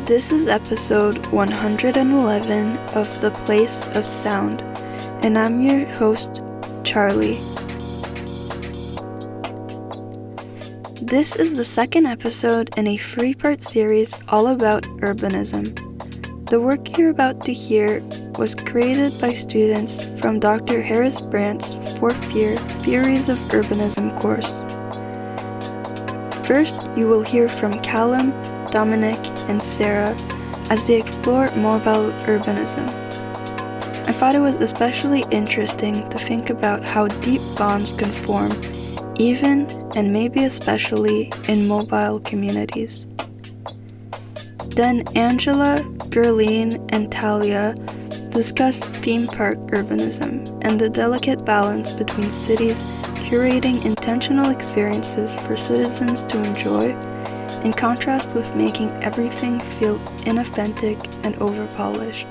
This is episode 111 of The Place of Sound, and I'm your host, Charlie. This is the second episode in a three-part series all about urbanism. The work you're about to hear was created by students from Dr. Harris-Brandts' fourth year Theories of Urbanism course. First, you will hear from Callum, Dominic, and Sarah as they explore more about urbanism. I thought it was especially interesting to think about how deep bonds can form, even and maybe especially in mobile communities. Then Angela, Gurleen, and Thalia discussed theme park urbanism and the delicate balance between cities curating intentional experiences for citizens to enjoy, in contrast with making everything feel inauthentic and overpolished.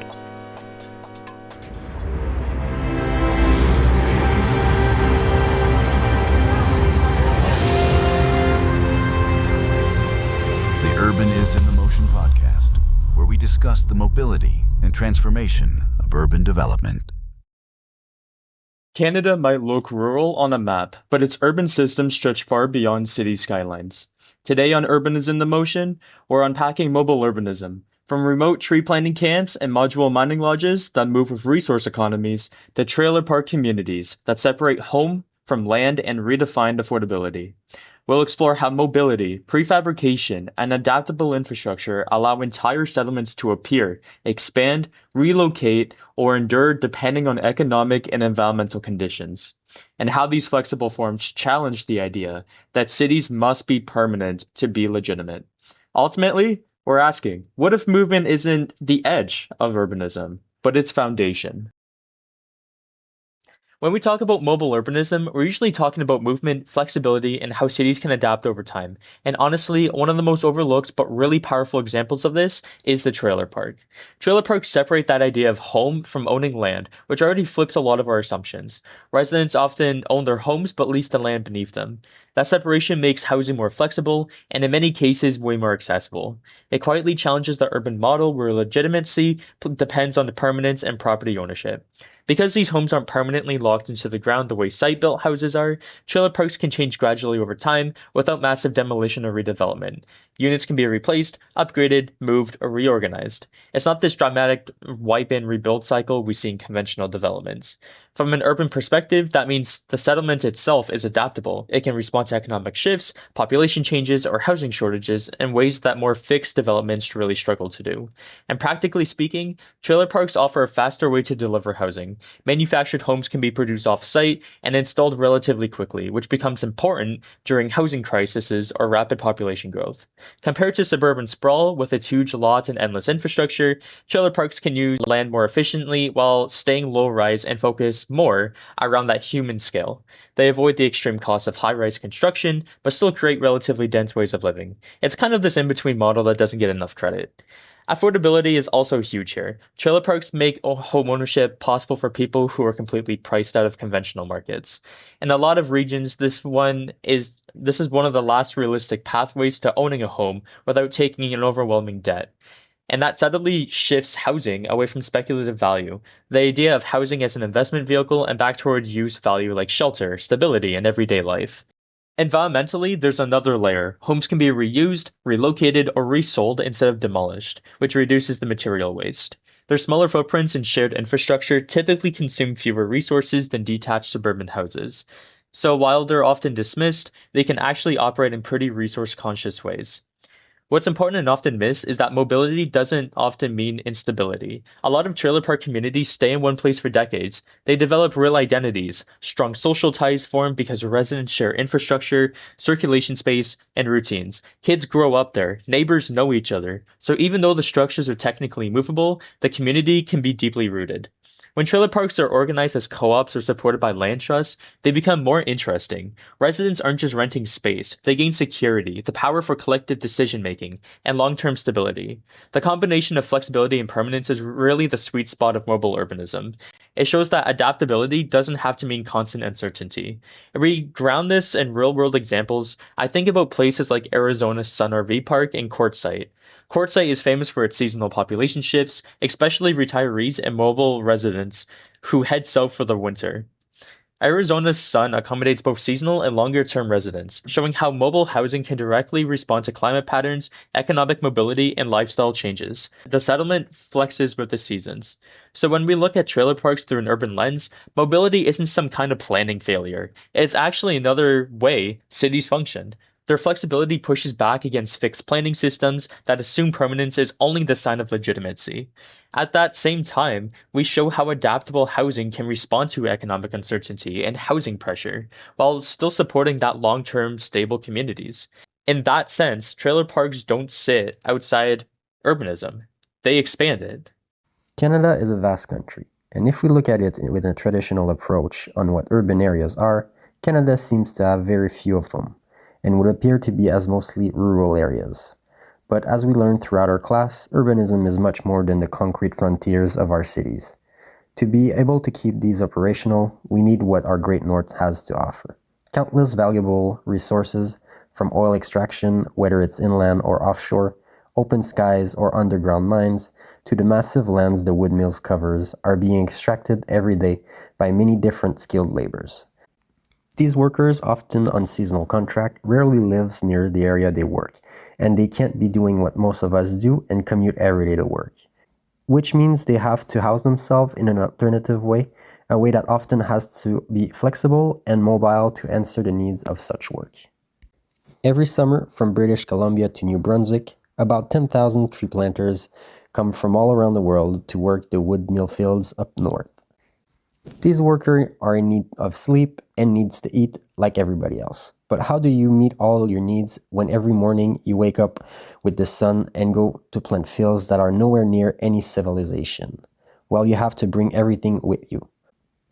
The Urban is in the Motion podcast, where we discuss the mobility and transformation of urban development. Canada might look rural on a map, but its urban systems stretch far beyond city skylines. Today on Urban is in the Motion, we're unpacking mobile urbanism, from remote tree planting camps and module mining lodges that move with resource economies to trailer park communities that separate home from land and redefine affordability. We'll explore how mobility, prefabrication, and adaptable infrastructure allow entire settlements to appear, expand, relocate, or endure depending on economic and environmental conditions, and how these flexible forms challenge the idea that cities must be permanent to be legitimate. Ultimately, we're asking, what if movement isn't the edge of urbanism, but its foundation? When we talk about mobile urbanism, we're usually talking about movement, flexibility, and how cities can adapt over time. And honestly, one of the most overlooked but really powerful examples of this is the trailer park. Trailer parks separate that idea of home from owning land, which already flips a lot of our assumptions. Residents often own their homes but lease the land beneath them. That separation makes housing more flexible and in many cases way more accessible. It quietly challenges the urban model where legitimacy depends on the permanence and property ownership. Because these homes aren't permanently locked into the ground the way site-built houses are, trailer parks can change gradually over time without massive demolition or redevelopment. Units can be replaced, upgraded, moved, or reorganized. It's not this dramatic wipe and rebuild cycle we see in conventional developments. From an urban perspective, that means the settlement itself is adaptable. It can respond to economic shifts, population changes, or housing shortages in ways that more fixed developments really struggle to do. And practically speaking, trailer parks offer a faster way to deliver housing. Manufactured homes can be produced off-site and installed relatively quickly, which becomes important during housing crises or rapid population growth. Compared to suburban sprawl with its huge lots and endless infrastructure, trailer parks can use land more efficiently while staying low-rise and focus more around that human scale. They avoid the extreme costs of high-rise construction, but still create relatively dense ways of living. It's kind of this in-between model that doesn't get enough credit. Affordability is also huge here. Trailer parks make home ownership possible for people who are completely priced out of conventional markets. In a lot of regions, this is one of the last realistic pathways to owning a home without taking an overwhelming debt. And that subtly shifts housing away from speculative value, the idea of housing as an investment vehicle, and back toward use value like shelter, stability, and everyday life. Environmentally, there's another layer. Homes can be reused, relocated, or resold instead of demolished, which reduces the material waste. Their smaller footprints and shared infrastructure typically consume fewer resources than detached suburban houses. So while they're often dismissed, they can actually operate in pretty resource-conscious ways. What's important and often missed is that mobility doesn't often mean instability. A lot of trailer park communities stay in one place for decades. They develop real identities. Strong social ties form because residents share infrastructure, circulation space, and routines. Kids grow up there. Neighbors know each other. So even though the structures are technically movable, the community can be deeply rooted. When trailer parks are organized as co-ops or supported by land trusts, they become more interesting. Residents aren't just renting space. They gain security, the power for collective decision-making, making, and long-term stability. The combination of flexibility and permanence is really the sweet spot of mobile urbanism. It shows that adaptability doesn't have to mean constant uncertainty. If we ground this in real-world examples, I think about places like Arizona's Sun RV Park and Quartzsite. Quartzsite is famous for its seasonal population shifts, especially retirees and mobile residents who head south for the winter. Arizona's Sun accommodates both seasonal and longer-term residents, showing how mobile housing can directly respond to climate patterns, economic mobility, and lifestyle changes. The settlement flexes with the seasons. So when we look at trailer parks through an urban lens, mobility isn't some kind of planning failure. It's actually another way cities function. Their flexibility pushes back against fixed planning systems that assume permanence is only the sign of legitimacy. At that same time, we show how adaptable housing can respond to economic uncertainty and housing pressure, while still supporting that long-term stable communities. In that sense, trailer parks don't sit outside urbanism. They expand it. Canada is a vast country, and if we look at it with a traditional approach on what urban areas are, Canada seems to have very few of them, and would appear to be as mostly rural areas. But as we learned throughout our class, urbanism is much more than the concrete frontiers of our cities. To be able to keep these operational, we need what our Great North has to offer. Countless valuable resources, from oil extraction, whether it's inland or offshore, open skies or underground mines, to the massive lands the wood mills covers, are being extracted every day by many different skilled laborers. These workers, often on seasonal contract, rarely lives near the area they work, and they can't be doing what most of us do and commute every day to work. Which means they have to house themselves in an alternative way, a way that often has to be flexible and mobile to answer the needs of such work. Every summer, from British Columbia to New Brunswick, about 10,000 tree planters come from all around the world to work the wood mill fields up north. These workers are in need of sleep and needs to eat like everybody else. But how do you meet all your needs when every morning you wake up with the sun and go to plant fields that are nowhere near any civilization? Well, you have to bring everything with you.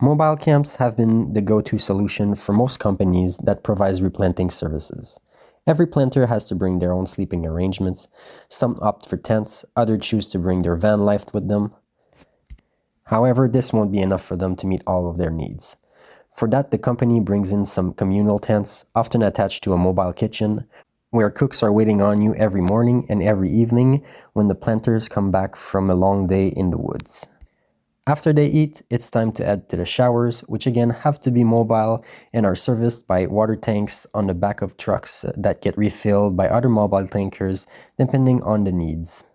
Mobile camps have been the go-to solution for most companies that provides replanting services. Every planter has to bring their own sleeping arrangements. Some opt for tents, others choose to bring their van life with them. However, this won't be enough for them to meet all of their needs. For that, the company brings in some communal tents, often attached to a mobile kitchen, where cooks are waiting on you every morning and every evening when the planters come back from a long day in the woods. After they eat, it's time to head to the showers, which again have to be mobile and are serviced by water tanks on the back of trucks that get refilled by other mobile tankers depending on the needs.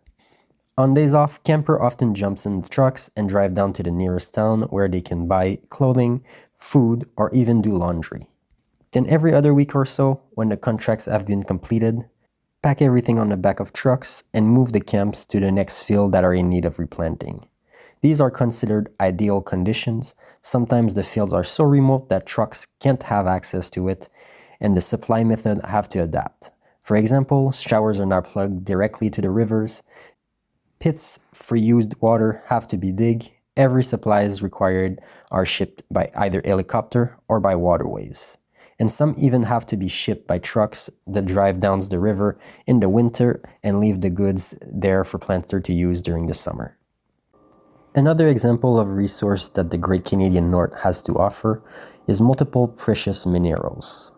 On days off, camper often jumps in the trucks and drive down to the nearest town where they can buy clothing, food, or even do laundry. Then every other week or so, when the contracts have been completed, pack everything on the back of trucks and move the camps to the next field that are in need of replanting. These are considered ideal conditions. Sometimes the fields are so remote that trucks can't have access to it, and the supply method have to adapt. For example, showers are now plugged directly to the rivers. Pits for used water have to be dug. Every supplies required are shipped by either helicopter or by waterways. And some even have to be shipped by trucks that drive down the river in the winter and leave the goods there for planter to use during the summer. Another example of a resource that the Great Canadian North has to offer is multiple precious minerals.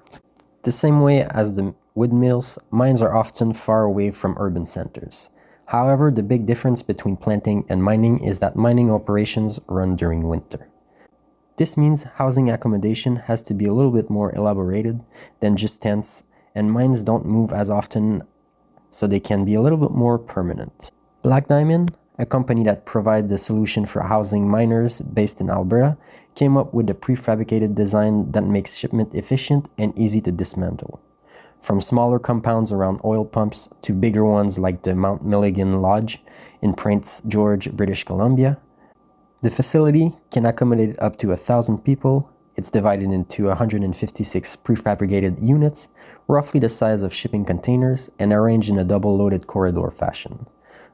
The same way as the wood mills, mines are often far away from urban centers. However, the big difference between planting and mining is that mining operations run during winter. This means housing accommodation has to be a little bit more elaborated than just tents, and mines don't move as often, so they can be a little bit more permanent. Black Diamond, a company that provides the solution for housing miners based in Alberta, came up with a prefabricated design that makes shipment efficient and easy to dismantle. From smaller compounds around oil pumps to bigger ones like the Mount Milligan Lodge in Prince George, British Columbia. The facility can accommodate up to 1,000 people. It's divided into 156 prefabricated units, roughly the size of shipping containers, and arranged in a double-loaded corridor fashion.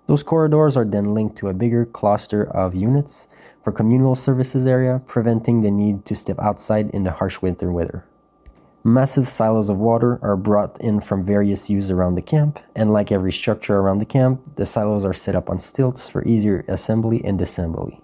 Those corridors are then linked to a bigger cluster of units for communal services area, preventing the need to step outside in the harsh winter weather. Massive silos of water are brought in from various uses around the camp, and like every structure around the camp, the silos are set up on stilts for easier assembly and disassembly.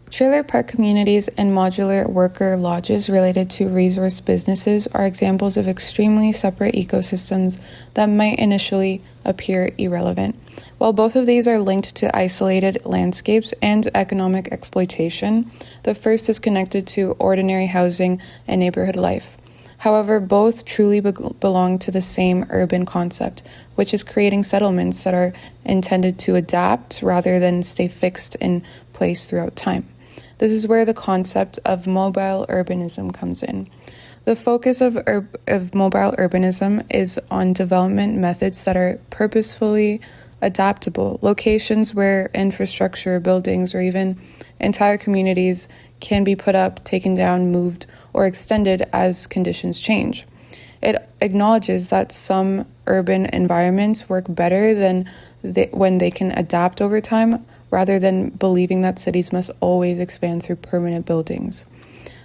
Trailer park communities and modular worker lodges related to resource businesses are examples of extremely separate ecosystems that might initially appear irrelevant. While both of these are linked to isolated landscapes and economic exploitation, the first is connected to ordinary housing and neighborhood life. However, both truly belong to the same urban concept, which is creating settlements that are intended to adapt rather than stay fixed in place throughout time. This is where the concept of mobile urbanism comes in. The focus of mobile urbanism is on development methods that are purposefully adaptable, locations where infrastructure, buildings, or even entire communities can be put up, taken down, moved, or extended as conditions change. It acknowledges that some urban environments work better than when they can adapt over time, rather than believing that cities must always expand through permanent buildings.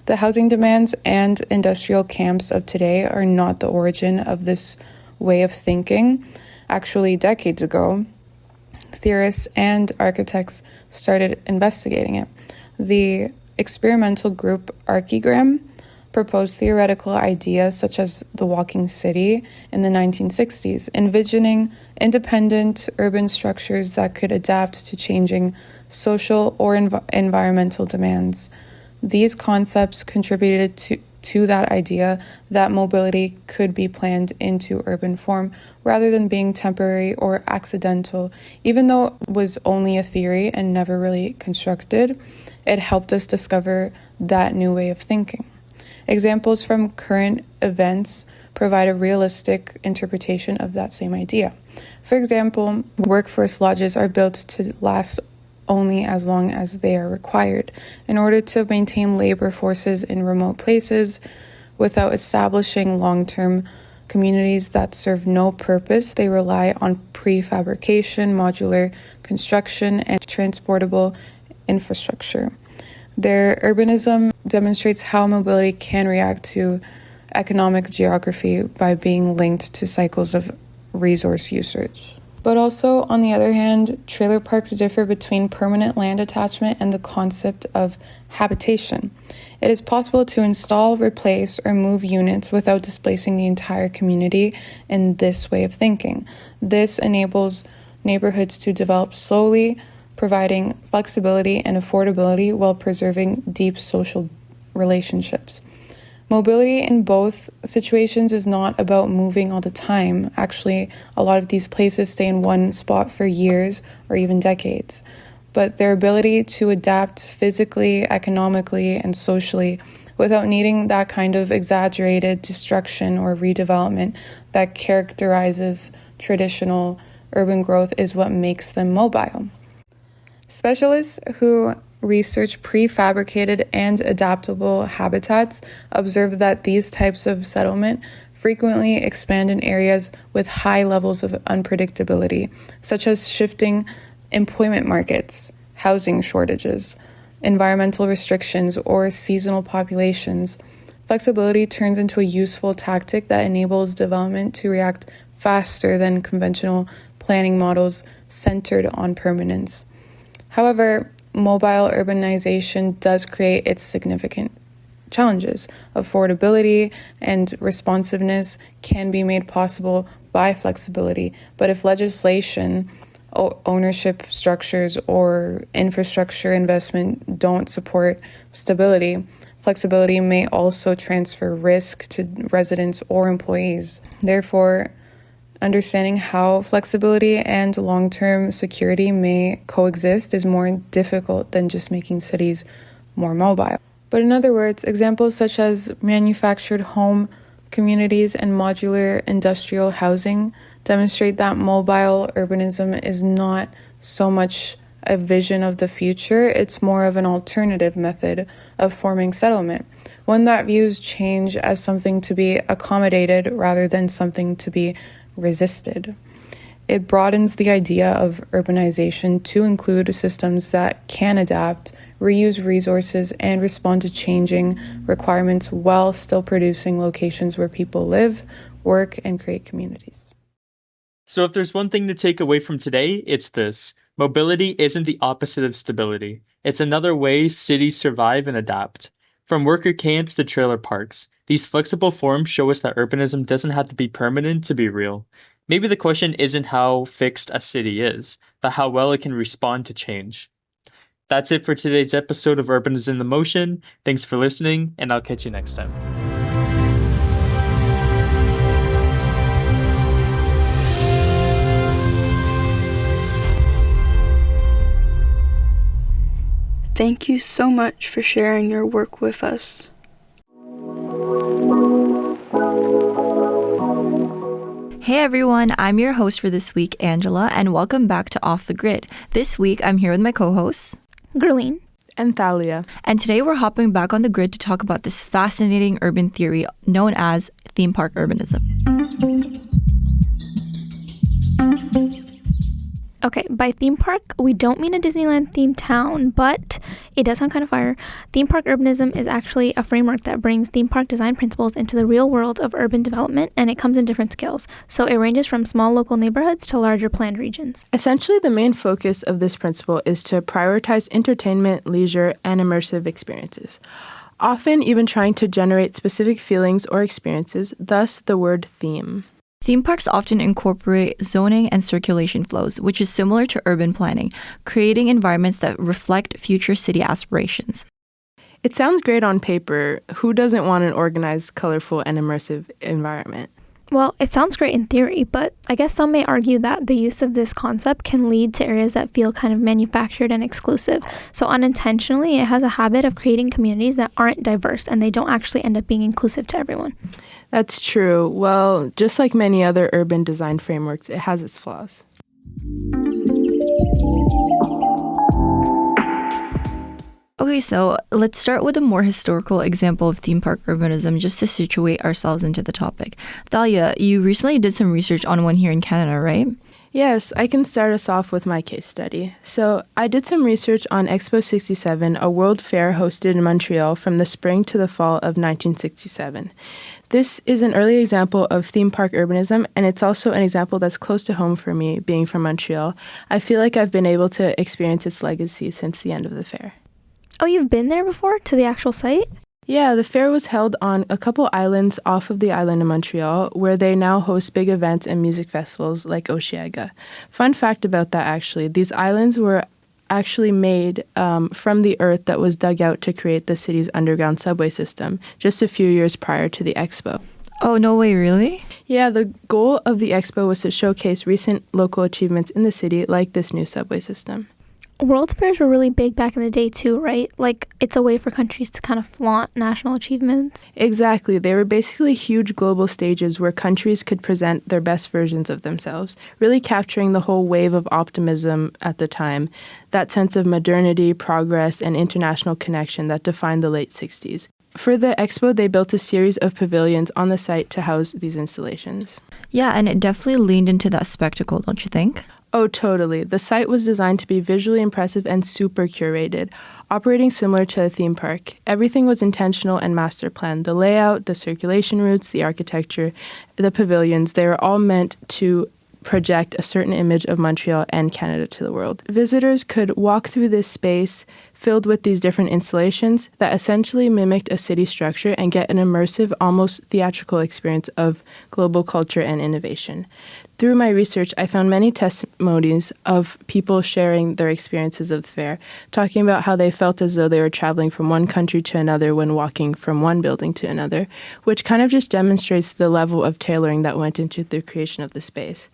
The housing demands and industrial camps of today are not the origin of this way of thinking. Actually, decades ago, theorists and architects started investigating it. The experimental group Archigram proposed theoretical ideas such as the walking city in the 1960s, envisioning independent urban structures that could adapt to changing social or environmental demands. These concepts contributed to that idea that mobility could be planned into urban form rather than being temporary or accidental. Even though it was only a theory and never really constructed, it helped us discover that new way of thinking. Examples from current events provide a realistic interpretation of that same idea. For example, workforce lodges are built to last only as long as they are required. In order to maintain labor forces in remote places without establishing long-term communities that serve no purpose, they rely on prefabrication, modular construction, and transportable infrastructure. Their urbanism demonstrates how mobility can react to economic geography by being linked to cycles of resource usage. But also, on the other hand, trailer parks differ between permanent land attachment and the concept of habitation. It is possible to install, replace, or move units without displacing the entire community in this way of thinking. This enables neighborhoods to develop slowly, providing flexibility and affordability while preserving deep social relationships. Mobility in both situations is not about moving all the time. Actually, a lot of these places stay in one spot for years or even decades. But their ability to adapt physically, economically, and socially without needing that kind of exaggerated destruction or redevelopment that characterizes traditional urban growth is what makes them mobile. Specialists who research prefabricated and adaptable habitats observe that these types of settlement frequently expand in areas with high levels of unpredictability, such as shifting employment markets, housing shortages, environmental restrictions, or seasonal populations. Flexibility turns into a useful tactic that enables development to react faster than conventional planning models centered on permanence. However, mobile urbanization does create its significant challenges. Affordability and responsiveness can be made possible by flexibility, but if legislation, ownership structures, or infrastructure investment don't support stability, flexibility may also transfer risk to residents or employees. Therefore, understanding how flexibility and long-term security may coexist is more difficult than just making cities more mobile. But in other words, examples such as manufactured home communities and modular industrial housing demonstrate that mobile urbanism is not so much a vision of the future, it's more of an alternative method of forming settlement, one that views change as something to be accommodated rather than something to be resisted. It broadens the idea of urbanization to include systems that can adapt, reuse resources, and respond to changing requirements while still producing locations where people live, work, and create communities. So if there's one thing to take away from today, it's this. Mobility isn't the opposite of stability. It's another way cities survive and adapt. From worker camps to trailer parks, these flexible forms show us that urbanism doesn't have to be permanent to be real. Maybe the question isn't how fixed a city is, but how well it can respond to change. That's it for today's episode of Urbanism in Motion. Thanks for listening, and I'll catch you next time. Thank you so much for sharing your work with us. Hey everyone, I'm your host for this week, Angela, and welcome back to Off the Grid. This week, I'm here with my co-hosts, Gurleen and Thalia. And today we're hopping back on the grid to talk about this fascinating urban theory known as theme park urbanism. Okay, by theme park, we don't mean a Disneyland themed town, but it does sound kind of fire. Theme park urbanism is actually a framework that brings theme park design principles into the real world of urban development, and it comes in different scales. So it ranges from small local neighborhoods to larger planned regions. Essentially, the main focus of this principle is to prioritize entertainment, leisure, and immersive experiences, often even trying to generate specific feelings or experiences, thus the word theme. Theme parks often incorporate zoning and circulation flows, which is similar to urban planning, creating environments that reflect future city aspirations. It sounds great on paper. Who doesn't want an organized, colorful, and immersive environment? Well, it sounds great in theory, but I guess some may argue that the use of this concept can lead to areas that feel kind of manufactured and exclusive. So unintentionally, it has a habit of creating communities that aren't diverse, and they don't actually end up being inclusive to everyone. That's true. Well, just like many other urban design frameworks, it has its flaws. Okay, so let's start with a more historical example of theme park urbanism just to situate ourselves into the topic. Thalia, you recently did some research on one here in Canada, right? Yes, I can start us off with my case study. So I did some research on Expo 67, a world fair hosted in Montreal from the spring to the fall of 1967. This is an early example of theme park urbanism, and it's also an example that's close to home for me, being from Montreal. I feel like I've been able to experience its legacy since the end of the fair. Oh, you've been there before, to the actual site? Yeah, the fair was held on a couple islands off of the island of Montreal, where they now host big events and music festivals like Osheaga. Fun fact about that, actually, these islands were actually made from the earth that was dug out to create the city's underground subway system just a few years prior to the expo. Oh, no way, really? Yeah, the goal of the expo was to showcase recent local achievements in the city, like this new subway system. World's fairs were really big back in the day too, right? Like, it's a way for countries to kind of flaunt national achievements. Exactly. They were basically huge global stages where countries could present their best versions of themselves, really capturing the whole wave of optimism at the time, that sense of modernity, progress, and international connection that defined the late 60s. For the expo, they built a series of pavilions on the site to house these installations. Yeah, and it definitely leaned into that spectacle, don't you think? Oh, totally. The site was designed to be visually impressive and super curated, operating similar to a theme park. Everything was intentional and master planned. The layout, the circulation routes, the architecture, the pavilions, they were all meant to project a certain image of Montreal and Canada to the world. Visitors could walk through this space filled with these different installations that essentially mimicked a city structure and get an immersive, almost theatrical experience of global culture and innovation. Through my research, I found many testimonies of people sharing their experiences of the fair, talking about how they felt as though they were traveling from one country to another when walking from one building to another, which kind of just demonstrates the level of tailoring that went into the creation of the space.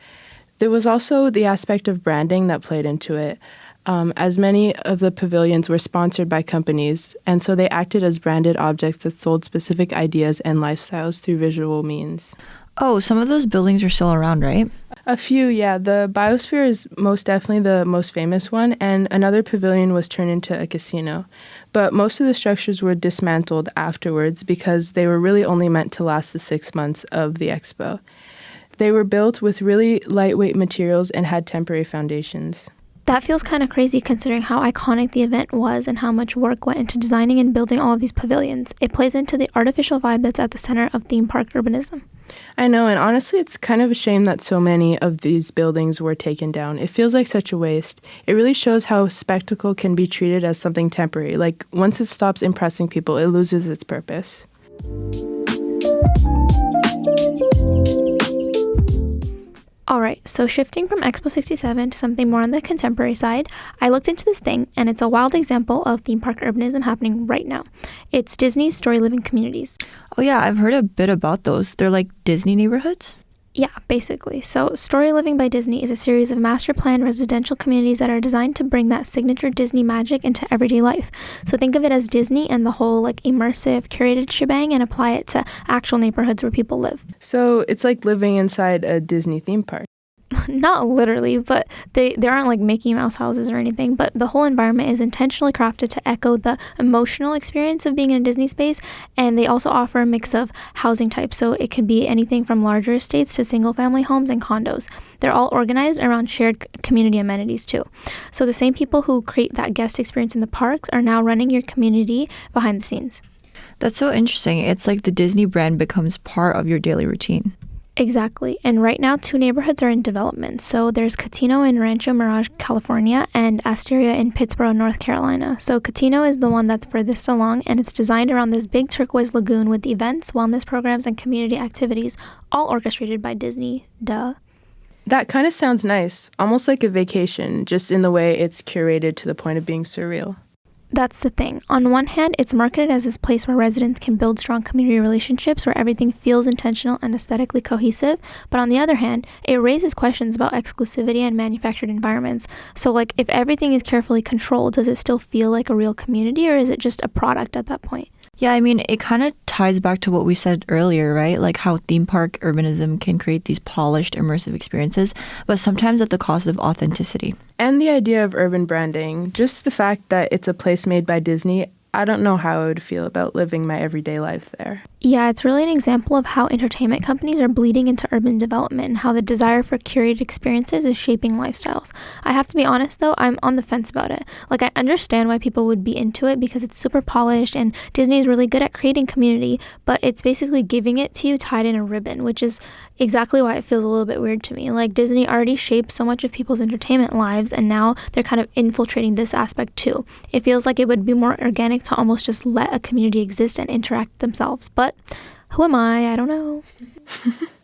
There was also the aspect of branding that played into it, as many of the pavilions were sponsored by companies, and so they acted as branded objects that sold specific ideas and lifestyles through visual means. Oh, some of those buildings are still around, right? A few, yeah. The Biosphere is most definitely the most famous one, and another pavilion was turned into a casino. But most of the structures were dismantled afterwards because they were really only meant to last the 6 months of the expo. They were built with really lightweight materials and had temporary foundations. That feels kind of crazy considering how iconic the event was and how much work went into designing and building all of these pavilions. It plays into the artificial vibe that's at the center of theme park urbanism. I know, and honestly, it's kind of a shame that so many of these buildings were taken down. It feels like such a waste. It really shows how spectacle can be treated as something temporary. Like, once it stops impressing people, it loses its purpose. All right, so shifting from Expo 67 to something more on the contemporary side, I looked into this thing, and it's a wild example of theme park urbanism happening right now. It's Disney's story living communities. Oh yeah, I've heard a bit about those. They're like Disney neighborhoods? Yeah, basically. So Story Living by Disney is a series of master planned residential communities that are designed to bring that signature Disney magic into everyday life. So think of it as Disney and the whole like immersive, curated shebang and apply it to actual neighborhoods where people live. So it's like living inside a Disney theme park. Not literally, but they aren't like Mickey Mouse houses or anything, but the whole environment is intentionally crafted to echo the emotional experience of being in a Disney space, and they also offer a mix of housing types, so it can be anything from larger estates to single-family homes and condos. They're all organized around shared community amenities too. So the same people who create that guest experience in the parks are now running your community behind the scenes. That's so interesting. It's like the Disney brand becomes part of your daily routine. Exactly. And right now, 2 neighborhoods are in development. So there's Catino in Rancho Mirage, California, and Asteria in Pittsboro, North Carolina. So Catino is the one that's furthest along, and it's designed around this big turquoise lagoon with events, wellness programs, and community activities, all orchestrated by Disney. Duh. That kind of sounds nice, almost like a vacation, just in the way it's curated to the point of being surreal. That's the thing. On one hand, it's marketed as this place where residents can build strong community relationships where everything feels intentional and aesthetically cohesive. But on the other hand, it raises questions about exclusivity and manufactured environments. So like, if everything is carefully controlled, does it still feel like a real community, or is it just a product at that point? Yeah, I mean, it kind of ties back to what we said earlier, right? Like how theme park urbanism can create these polished, immersive experiences, but sometimes at the cost of authenticity. And the idea of urban branding, just the fact that it's a place made by Disney, I don't know how I would feel about living my everyday life there. Yeah, it's really an example of how entertainment companies are bleeding into urban development and how the desire for curated experiences is shaping lifestyles. I have to be honest though, I'm on the fence about it. Like, I understand why people would be into it because it's super polished and Disney is really good at creating community, but it's basically giving it to you tied in a ribbon, which is exactly why it feels a little bit weird to me. Like, Disney already shaped so much of people's entertainment lives, and now they're kind of infiltrating this aspect too. It feels like it would be more organic to almost just let a community exist and interact themselves. But who am I? I don't know.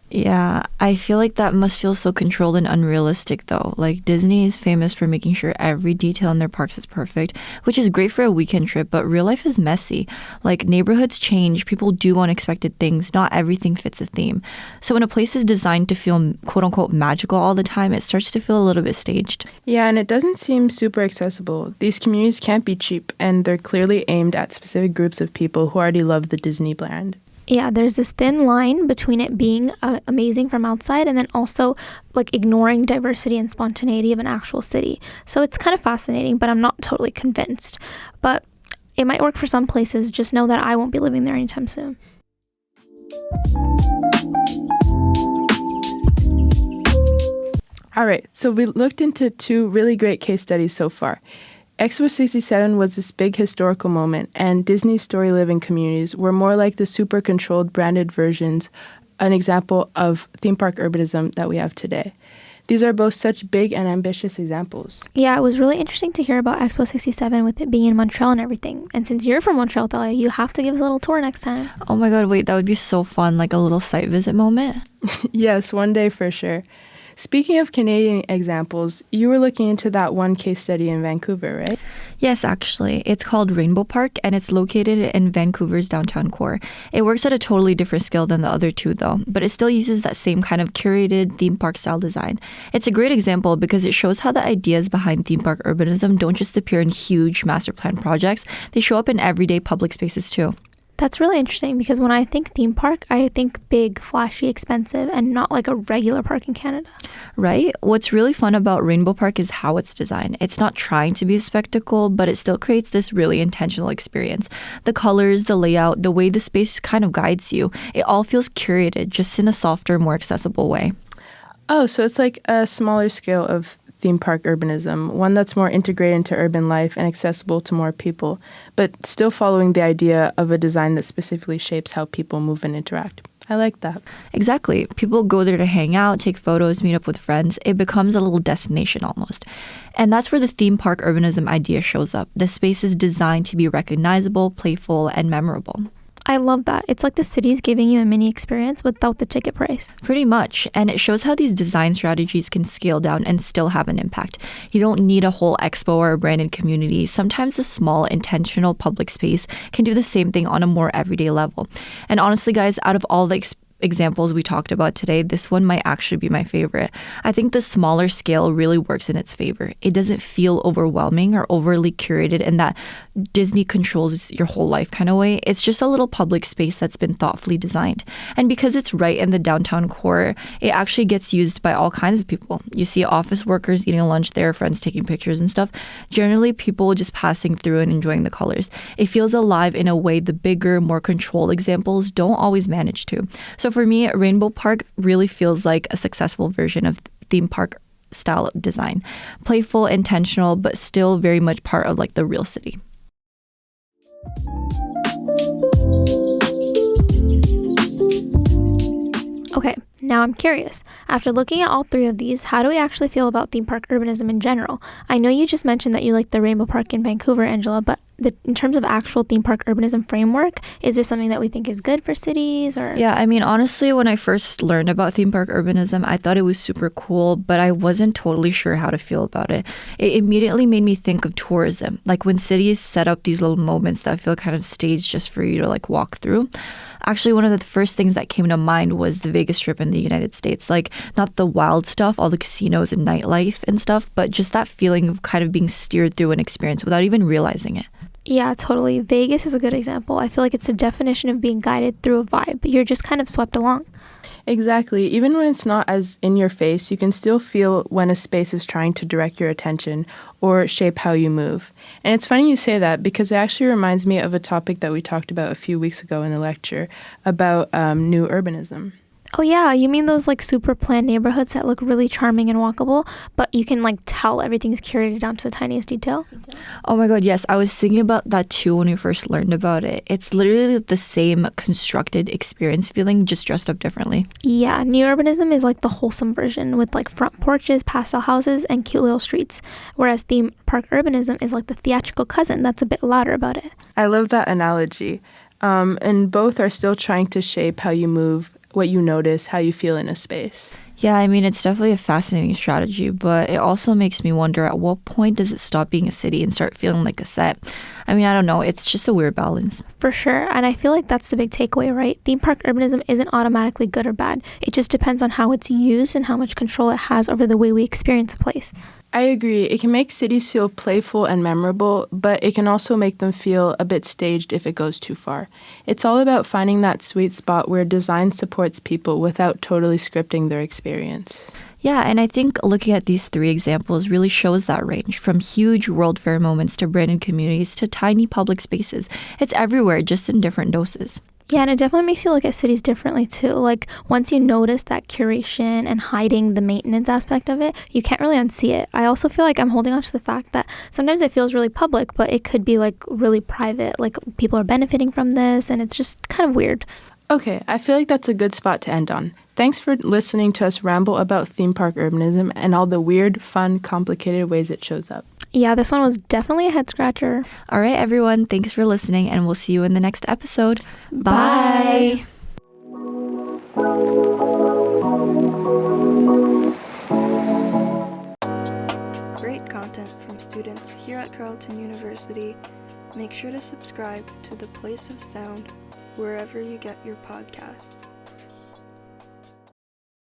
Yeah, I feel like that must feel so controlled and unrealistic though. Like, Disney is famous for making sure every detail in their parks is perfect, which is great for a weekend trip, but real life is messy. Like, neighborhoods change, people do unexpected things, not everything fits a theme. So when a place is designed to feel quote unquote magical all the time, it starts to feel a little bit staged. Yeah, and it doesn't seem super accessible. These communities can't be cheap, and they're clearly aimed at specific groups of people who already love the Disney brand. Yeah, there's this thin line between it being amazing from outside and then also like ignoring diversity and spontaneity of an actual city. So it's kind of fascinating, but I'm not totally convinced. But it might work for some places. Just know that I won't be living there anytime soon. All right, so we looked into 2 really great case studies so far. Expo 67 was this big historical moment, and Disney's story living communities were more like the super controlled branded versions, an example of theme park urbanism that we have today. These are both such big and ambitious examples. Yeah, it was really interesting to hear about Expo 67 with it being in Montreal and everything. And since you're from Montreal, Thalia, you have to give us a little tour next time. Oh my god, wait, that would be so fun, like a little site visit moment. Yes, one day for sure. Speaking of Canadian examples, you were looking into that one case study in Vancouver, right? Yes, actually. It's called Rainbow Park, and it's located in Vancouver's downtown core. It works at a totally different scale than the other 2, though, but it still uses that same kind of curated theme park style design. It's a great example because it shows how the ideas behind theme park urbanism don't just appear in huge master plan projects, they show up in everyday public spaces too. That's really interesting because when I think theme park, I think big, flashy, expensive, and not like a regular park in Canada. Right? What's really fun about Rainbow Park is how it's designed. It's not trying to be a spectacle, but it still creates this really intentional experience. The colors, the layout, the way the space kind of guides you, it all feels curated, just in a softer, more accessible way. Oh, so it's like a smaller scale of theme park urbanism, one that's more integrated into urban life and accessible to more people, but still following the idea of a design that specifically shapes how people move and interact. I like that. Exactly. People go there to hang out, take photos, meet up with friends. It becomes a little destination almost. And that's where the theme park urbanism idea shows up. The space is designed to be recognizable, playful, and memorable. I love that. It's like the city's giving you a mini experience without the ticket price. Pretty much. And it shows how these design strategies can scale down and still have an impact. You don't need a whole expo or a branded community. Sometimes a small, intentional public space can do the same thing on a more everyday level. And honestly, guys, out of all the examples we talked about today, this one might actually be my favorite. I think the smaller scale really works in its favor. It doesn't feel overwhelming or overly curated in that Disney controls your whole life kind of way. It's just a little public space that's been thoughtfully designed. And because it's right in the downtown core, it actually gets used by all kinds of people. You see office workers eating lunch there, friends taking pictures and stuff. Generally, people just passing through and enjoying the colors. It feels alive in a way the bigger, more controlled examples don't always manage to. So for me, Rainbow Park really feels like a successful version of theme park style design. Playful, intentional, but still very much part of like the real city. Okay, now I'm curious. After looking at all three of these, how do we actually feel about theme park urbanism in general? I know you just mentioned that you like the Rainbow Park in Vancouver, Angela, but in terms of actual theme park urbanism framework, is this something that we think is good for cities? Or Yeah, I mean, honestly, when I first learned about theme park urbanism, I thought it was super cool, but I wasn't totally sure how to feel about it. It immediately made me think of tourism, like when cities set up these little moments that feel kind of staged just for you to like walk through. Actually, one of the first things that came to mind was the Vegas Strip in the United States. Like, not the wild stuff, all the casinos and nightlife and stuff, but just that feeling of kind of being steered through an experience without even realizing it. Yeah, totally. Vegas is a good example. I feel like it's the definition of being guided through a vibe. You're just kind of swept along. Exactly. Even when it's not as in your face, you can still feel when a space is trying to direct your attention or shape how you move. And it's funny you say that because it actually reminds me of a topic that we talked about a few weeks ago in the lecture about new urbanism. Oh yeah, you mean those like super planned neighborhoods that look really charming and walkable, but you can like tell everything's curated down to the tiniest detail? Oh my god, yes. I was thinking about that too when we first learned about it. It's literally the same constructed experience feeling, just dressed up differently. Yeah, new urbanism is like the wholesome version with like front porches, pastel houses, and cute little streets, whereas theme park urbanism is like the theatrical cousin that's a bit louder about it. I love that analogy. And both are still trying to shape how you move, what you notice, how you feel in a space. Yeah, I mean, it's definitely a fascinating strategy, but it also makes me wonder at what point does it stop being a city and start feeling like a set? I mean, I don't know. It's just a weird balance. For sure. And I feel like that's the big takeaway, right? Theme park urbanism isn't automatically good or bad. It just depends on how it's used and how much control it has over the way we experience a place. I agree. It can make cities feel playful and memorable, but it can also make them feel a bit staged if it goes too far. It's all about finding that sweet spot where design supports people without totally scripting their experience. Yeah, and I think looking at these three examples really shows that range, from huge World Fair moments to branded communities to tiny public spaces. It's everywhere, just in different doses. Yeah, and it definitely makes you look at cities differently too. Like, once you notice that curation and hiding the maintenance aspect of it, you can't really unsee it. I also feel like I'm holding on to the fact that sometimes it feels really public, but it could be like really private. Like, people are benefiting from this, and it's just kind of weird. Okay, I feel like that's a good spot to end on. Thanks for listening to us ramble about theme park urbanism and all the weird, fun, complicated ways it shows up. Yeah, this one was definitely a head scratcher. All right, everyone, thanks for listening, and we'll see you in the next episode. Bye. Great content from students here at Carleton University. Make sure to subscribe to The Place of Sound wherever you get your podcasts.